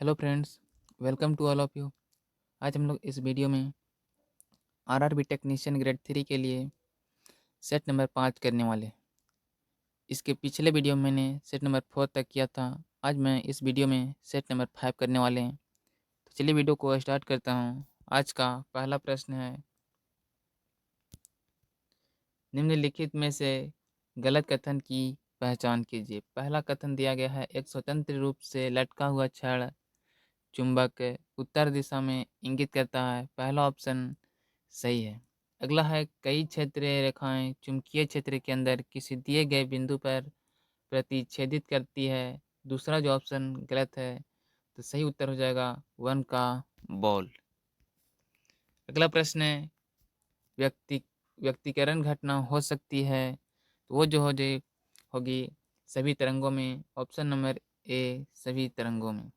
Hello friends, welcome to all of you. आज हम लोग इस वीडियो में आरआरबी टेक्नीशियन ग्रेड 3 के लिए सेट नंबर 5 करने वाले हैं। इसके पिछले वीडियो में मैंने सेट नंबर 4 तक किया था। आज मैं इस वीडियो में सेट नंबर 5 करने वाले हैं। तो चलिए वीडियो को स्टार्ट करता हूँ। आज का पहला प्रश्न है, निम्नलिखित में से गलत कथन की पहचान कीजिए। पहला कथन दिया गया है, एक स्वतंत्र रूप से लटका हुआ छड़ चुंबक उत्तर दिशा में इंगित करता है। पहला ऑप्शन सही है। अगला है, कई क्षेत्रीय रेखाएं चुंबकीय क्षेत्र के अंदर किसी दिए गए बिंदु पर प्रतिच्छेदित करती है। दूसरा जो ऑप्शन गलत है, तो सही उत्तर हो जाएगा वन का बॉल। अगला प्रश्न है, व्यक्ति व्यक्तिकरण घटना हो सकती है, तो वो जो हो जाए होगी सभी तरंगों में। ऑप्शन नंबर ए, सभी तरंगों में।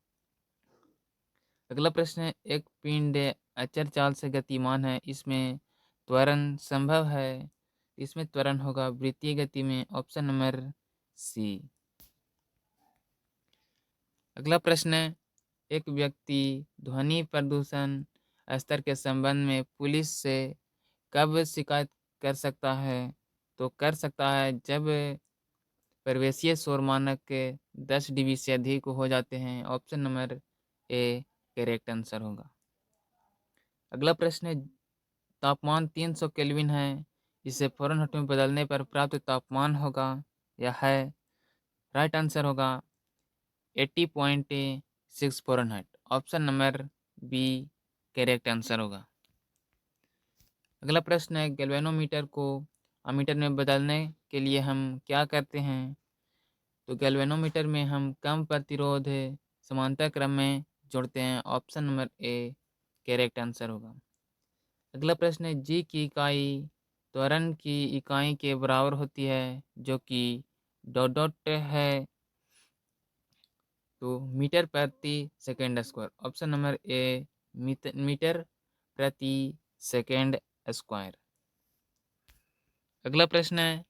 अगला प्रश्न है, एक पिंड अचर चाल से गतिमान है, इसमें त्वरण संभव है। इसमें त्वरण होगा वृत्तीय गति में। Option number C. अगला प्रश्न है, एक व्यक्ति ध्वनि प्रदूषण स्तर के संबंध में पुलिस से कब शिकायत कर सकता है? तो कर सकता है जब परिवेशीय शोर मानक के 10 डीबी से अधिक हो जाते हैं। Option number A correct answer होगा। अगला प्रश्न है, तापमान 300 केल्विन है, इसे फ़ारेनहाइट में बदलने पर प्राप्त तापमान होगा। यह है राइट आंसर होगा 80.6 Fahrenheit. Option number B correct answer होगा। अगला प्रश्न है, गैल्वेनोमीटर को अमीटर में बदलने के लिए हम क्या करते हैं? तो गैल्वेनोमीटर में हम कम प्रतिरोध समांतर क्रम में जोड़ते हैं। Option number A correct answer होगा। अगला प्रश्न है, जी की इकाई त्वरण की इकाई के बराबर होती है, जो कि डॉट डॉट है। तो मीटर प्रति second square. Option number A metre प्रति सेकेंड स्क्वायर। अगला प्रश्न है,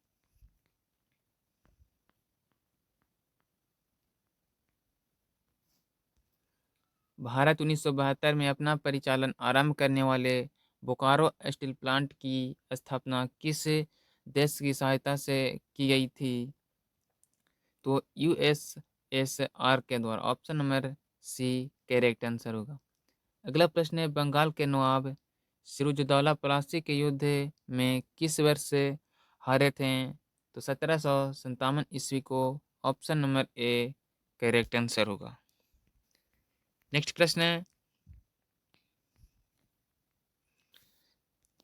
भारत 1972 में अपना परिचालन आरंभ करने वाले बोकारो स्टील प्लांट की स्थापना किस देश की सहायता से की गई थी? तो यूएसएसआर के द्वारा। Option number C correct answer होगा। अगला प्रश्न है, बंगाल के नवाब सिराजुद्दौला प्लासी के युद्ध में किस वर्ष से हारे थे? तो 1757 ईस्वी को। Option number A correct answer होगा। नेक्स्ट प्रश्न है,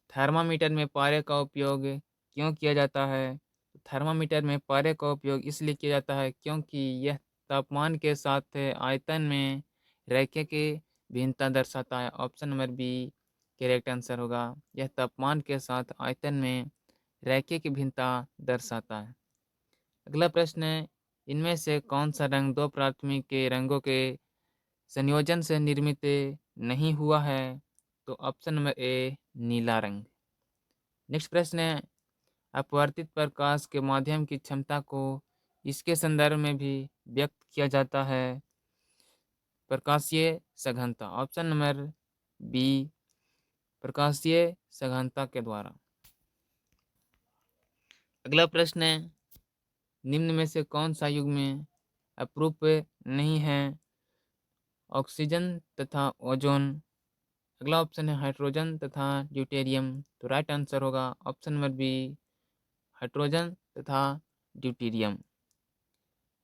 थर्मामीटर में पारे का उपयोग क्यों किया जाता है? थर्मामीटर में पारे का उपयोग इसलिए किया जाता है क्योंकि यह तापमान के साथ आयतन में रेखे की भिन्नता दर्शाता है। Option number B correct answer होगा। यह तापमान के साथ आयतन में रेखे की भिन्नता दर्शाता है। अगला प्रश्न है, इनमें से कौन सा रंग दो प्राथमिक के रंगों के संयोजन से निर्मित नहीं हुआ है? तो ऑप्शन नंबर ए नीला रंग। नेक्स्ट प्रश्न है, अपवर्तित प्रकाश के माध्यम की क्षमता को इसके संदर्भ में भी व्यक्त किया जाता है। प्रकाशीय सघनता। ऑप्शन नंबर बी प्रकाशीय सघनता के द्वारा। अगला प्रश्न है, निम्न में से कौन सा युग्म अपरूप नहीं है? ऑक्सीजन तथा ओजोन। अगला ऑप्शन है हाइड्रोजन तथा ड्यूटेरियम। तो राइट आंसर होगा ऑप्शन नंबर बी हाइड्रोजन तथा ड्यूटेरियम।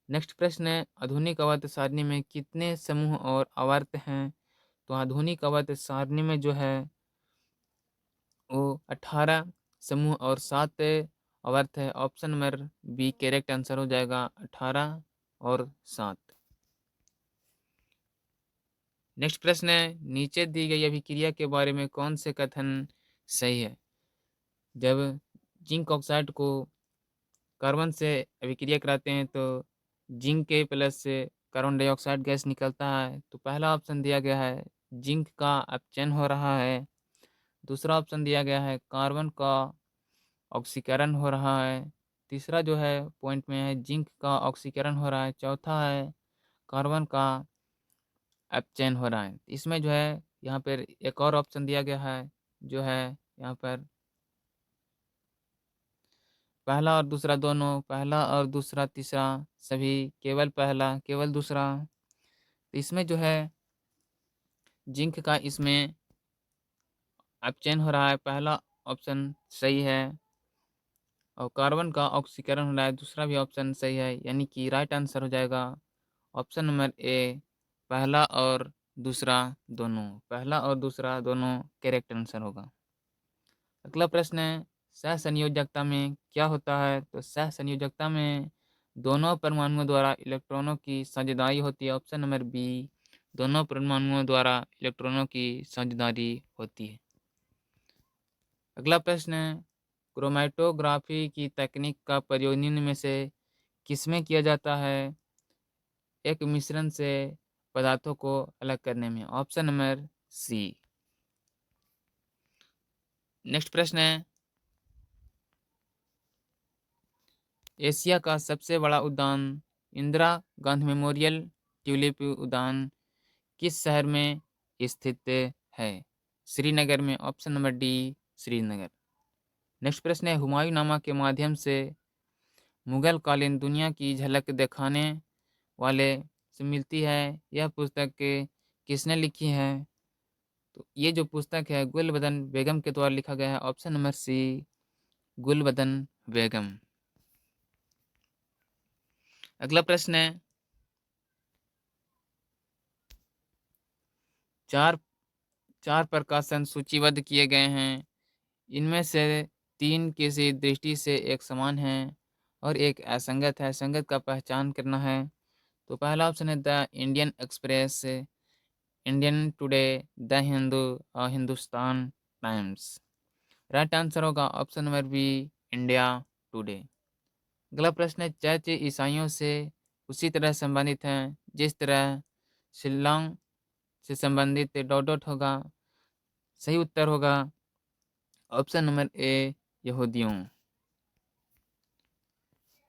नेक्स्ट प्रश्न है, आधुनिक आवर्त सारणी में कितने समूह और आवर्त हैं? तो आधुनिक आवर्त सारणी में जो है वो 18 समूह और 7 आवर्त है। Option number B correct answer हो जाएगा 18 और 7। नेक्स्ट प्रश्न है, नीचे दी गई अभिक्रिया के बारे में कौन से कथन सही है? जब जिंक ऑक्साइड को कार्बन से अभिक्रिया कराते हैं तो जिंक के प्लस से कार्बन डाइऑक्साइड गैस निकलता है। तो पहला ऑप्शन दिया गया है जिंक का अपचयन हो रहा है। दूसरा ऑप्शन दिया गया है कार्बन का ऑक्सीकरण हो रहा है। तीसरा जो है पॉइंट में है जिंक का ऑक्सीकरण हो रहा है। चौथा है कार्बन का अपचयन हो रहा है। इसमें जो है यहाँ पर एक और ऑप्शन दिया गया है, जो है यहाँ पर पहला और दूसरा दोनों, पहला और दूसरा तीसरा सभी, केवल पहला, केवल दूसरा। तो इसमें जो है जिंक का इसमें अपचयन हो रहा है, पहला ऑप्शन सही है। और कार्बन का ऑक्सीकरण हो रहा है, दूसरा भी ऑप्शन सही है, यानी कि राइट आंसर हो जाएगा ऑप्शन नंबर ए, पहला और दूसरा दोनों। पहला और दूसरा दोनों करेक्ट आंसर होगा। अगला प्रश्न है, सहसंयोजकता में क्या होता है? तो सहसंयोजकता में दोनों परमाणुओं द्वारा इलेक्ट्रॉनों की साझेदारी होती है, ऑप्शन नंबर बी, दोनों परमाणुओं द्वारा इलेक्ट्रॉनों की साझेदारी होती है। अगला प्रश्न है, क्रोमैटोग्राफी की तकनीक का प्रयोग निम्न में से किसमें किया जाता है? एक मिश्रण से पदार्थों को अलग करने में, ऑप्शन नंबर सी। नेक्स्ट प्रश्न है, एशिया का सबसे बड़ा उद्यान इंदिरा गांधी मेमोरियल ट्यूलिप उद्यान किस शहर में स्थित है? श्रीनगर में, option number D, Srinagar. Next प्रश्न है, हुमायूं नामा के माध्यम से मुगल कालीन दुनिया की झलक दिखाने वाले से मिलती है, यह पुस्तक किसने लिखी है? तो ये जो पुस्तक है गुलबदन बेगम के द्वारा लिखा गया है, ऑप्शन नंबर सी, गुलबदन बेगम। अगला प्रश्न है, चार चार प्रकाशन सूचीबद्ध किए गए हैं, इनमें से तीन किसी दृष्टि से एक समान है और एक असंगत है, संगत का पहचान करना है। तो पहला ऑप्शन है the Indian Express, Indian Today, the Hindu और हिंदुस्तान टाइम्स। राइट आंसर होगा option number B, India Today. अगला प्रश्न है, चर्च ईसाइयों से उसी तरह संबंधित हैं जिस तरह शिल्लांग से संबंधित डॉट डॉट होगा। सही उत्तर होगा ऑप्शन नंबर ए, यहूदियों।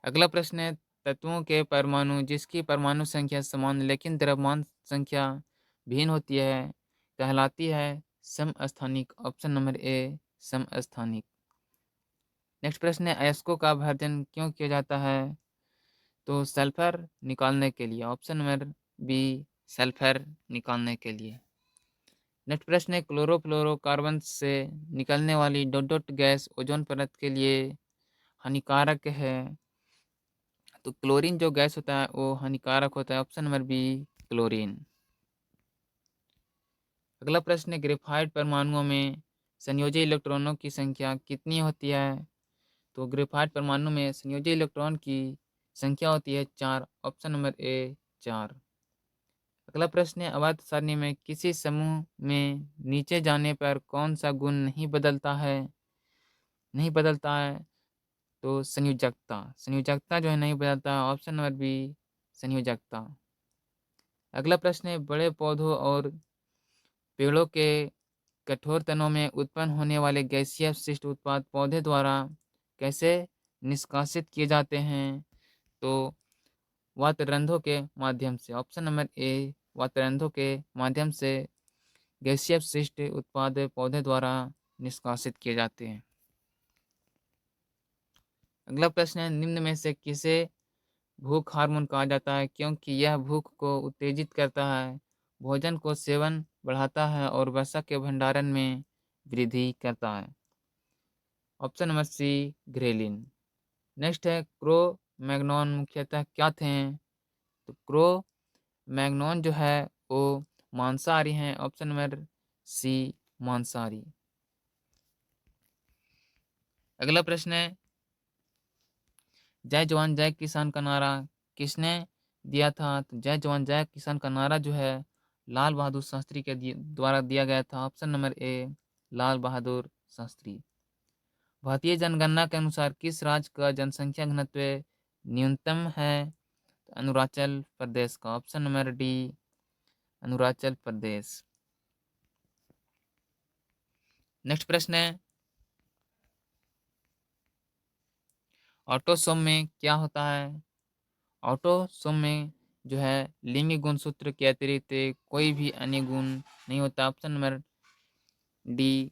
अगला प्रश्न है, तत्वों के परमाणु जिसकी परमाणु संख्या समान लेकिन द्रव्यमान संख्या भिन्न होती है कहलाती है समस्थानिक, ऑप्शन नंबर ए, समस्थानिक। नेक्स्ट प्रश्न है, अयस्कों का भर्जन क्यों किया जाता है? तो सल्फर निकालने के लिए, ऑप्शन नंबर बी, सल्फर निकालने के लिए। नेक्स्ट प्रश्न है, क्लोरोफ्लोरोकार्बन से निकलने वाली डॉट डॉट गैस ओजोन परत के लिए हानिकारक है। तो क्लोरीन जो गैस होता है वो हानिकारक होता है, ऑप्शन नंबर बी, क्लोरीन। अगला प्रश्न है, ग्रेफाइट परमाणुओं में संयोजी इलेक्ट्रॉनों की संख्या कितनी होती है? तो ग्रेफाइट परमाणु में संयोजी इलेक्ट्रॉन की संख्या होती है 4, ऑप्शन नंबर ए, 4। अगला प्रश्न है, अवैध सारणी में किसी समूह में नीचे जाने पर कौन सा गुण नहीं बदलता है? नहीं बदलता है तो संयोजकता, संयोजकता जो है नहीं बदलता है, ऑप्शन नंबर बी, संयोजकता। अगला प्रश्न है, बड़े पौधों और पेड़ों के कठोर तनों में उत्पन्न होने वाले गैसीय अपशिष्ट उत्पाद पौधे द्वारा कैसे निष्कासित किए जाते हैं? तो वातरंधों के माध्यम से, ऑप्शन नंबर ए, वातरंधों के माध्यम से गैसीय अपशिष्ट उत्पाद पौधे द्वारा निष्कासित किए जाते हैं। अगला प्रश्न है, निम्न में से किसे भूख हार्मोन कहा जाता है क्योंकि यह भूख को उत्तेजित करता है, भोजन को सेवन बढ़ाता है और वसा के भंडारण में वृद्धि करता है, option number C, ghrelin. Next है, क्रो मैग्नोन मुख्यतः क्या थे? तो क्रो मैग्नोन जो है वो मांसाहारी हैं, ऑप्शन नंबर सी, मांसाहारी। अगला प्रश्न है, जय जवान जय किसान का नारा किसने दिया था? तो जय जवान जय किसान का नारा जो है लाल बहादुर शास्त्री के द्वारा दिया गया था, ऑप्शन नंबर ए, लाल बहादुर शास्त्री। भारतीय जनगणना के अनुसार किस राज्य का जनसंख्या घनत्व न्यूनतम है? तो अरुणाचल प्रदेश का, option number D, Arunachal Pradesh. Next प्रश्न है, ऑटोसोम में क्या होता है? ऑटोसोम में जो है लिंग गुणसूत्र के अतिरिक्त कोई भी अन्य गुण नहीं होता। Option number D,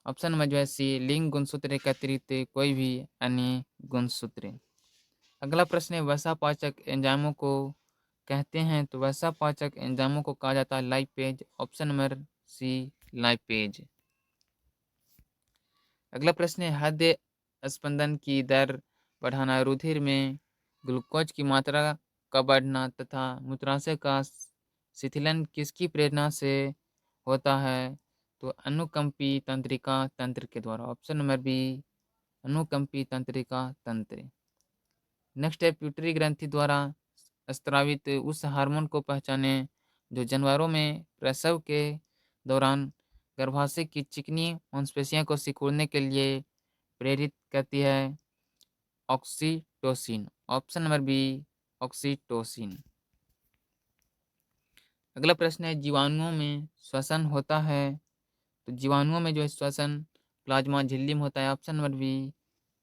option number जो है सी, लिंग गुणसूत्र के अतिरिक्त कोई भी अन्य गुणसूत्र। अगला प्रश्न है, वसापाचक एंजाइमों को कहते हैं तो वसापाचक एंजाइमों को कहा जाता है lipase. Option number C, lipase. अगला प्रश्न है, हृदय स्पंदन की दर बढ़ाना, रुधिर में ग्लूकोज की मात्रा का बढ़ना तथा मूत्राशय का शिथिलन किसकी प्रेरणा से होता है? तो अनुकंपी तंत्रिका तंत्र के द्वारा। ऑप्शन नंबर बी, अनुकंपी तंत्रिका तंत्र। नेक्स्ट है, प्यूटरी ग्रंथि द्वारा स्त्रावित उस हार्मोन को पहचाने जो जानवरों में प्रसव के दौरान गर्भाशय की चिकनी मांसपेशियों को सिकुड़ने के लिए प्रेरित करती है। Oxytocin. Option number B, oxytocin. अगला प्रश्न है, जीवाणुओं में श्वसन होता है तो जीवाणुओं में जो है श्वसन प्लाज्मा झिल्ली में होता है। ऑप्शन नंबर बी,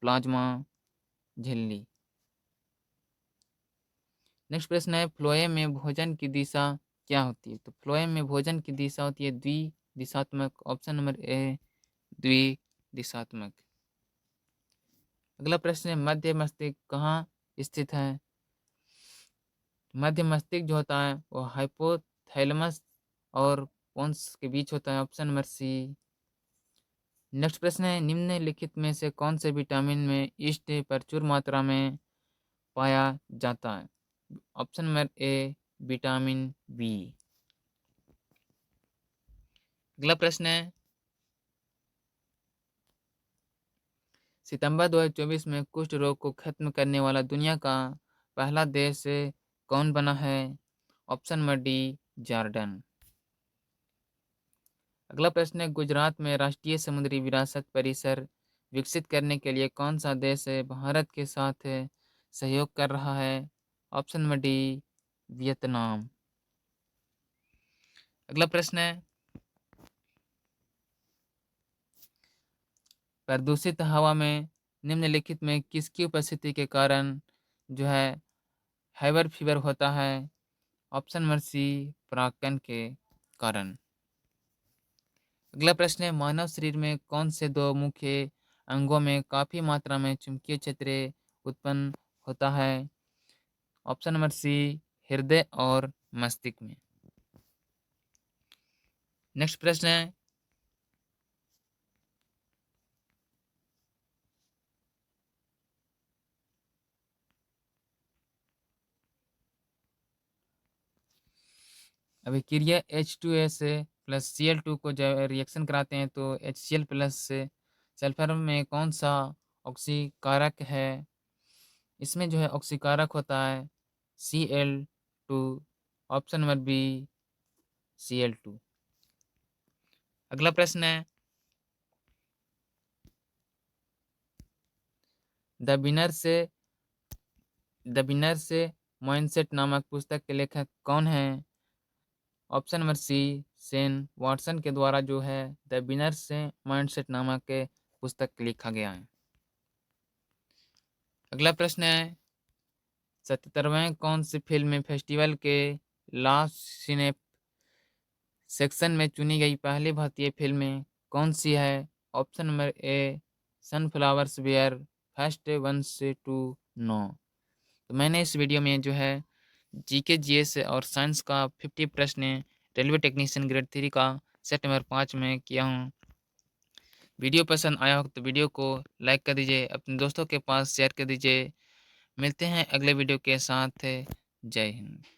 प्लाज्मा झिल्ली। नेक्स्ट प्रश्न है, फ्लोएम में भोजन की दिशा क्या होती है? तो फ्लोएम में भोजन की दिशा होती है द्विदिशात्मक। ऑप्शन नंबर ए, द्विदिशात्मक। अगला प्रश्न है, मध्य मस्तिष्क कहाँ स्थित है? मध्य मस्तिष्क जो होता है वो हाइपोथैलेमस और पोन्स के बीच होता है। ऑप्शन नंबर सी। नेक्स्ट प्रश्न है, निम्नलिखित में से कौन से विटामिन में ईस्ट प्रचुर मात्रा में पाया जाता है? Option number A, vitamin B. अगला प्रश्न है, सितंबर 2024 में कुष्ठ रोग को खत्म करने वाला दुनिया का पहला देश कौन बना है? Option number D, Jordan. अगला प्रश्न है, गुजरात में राष्ट्रीय समुद्री विरासत परिसर विकसित करने के लिए कौन सा देश भारत के साथ सहयोग कर रहा है? Option number D, Vietnam. अगला प्रश्न है, प्रदूषित हवा में निम्नलिखित में किसकी उपस्थिति के कारण जो है हैबर फीवर होता है? ऑप्शन नंबर सी, परागकण के कारण। अगला प्रश्न है, मानव शरीर में कौन से दो मुख्य अंगों में काफी मात्रा में चुंबकीय क्षेत्र उत्पन्न होता है? ऑप्शन नंबर सी, हृदय और मस्तिष्क में। नेक्स्ट प्रश्न है, अभिक्रिया H2S प्लस Cl2 को जब रिएक्शन कराते हैं तो HCl प्लस से सल्फर में कौन सा ऑक्सीकारक है? इसमें जो है ऑक्सीकारक होता है Cl2। Option number B, Cl2। अगला प्रश्न है, द विनर से माइंडसेट नामक पुस्तक के लेखक कौन है? Option number C, Sen Watson के द्वारा जो है द विनर से माइंडसेट नामक पुस्तक लिखा गया है। अगला प्रश्न है, 77वें कौन सी फिल्म फेस्टिवल के लास्ट सिने सेक्शन में चुनी गई पहली भारतीय फिल्म कौन सी है? Option number A, sunflowers were first ones to know. तो मैंने इस वीडियो में जो है जीके जीएस और साइंस का 50 प्रश्न रेलवे टेक्नीशियन ग्रेड 3 का सेट नंबर 5 में किया हूँ। वीडियो पसंद आया हो तो वीडियो को लाइक कर दीजिए, अपने दोस्तों के पास शेयर कर दीजिए। मिलते हैं अगले वीडियो के साथ। जय हिंद।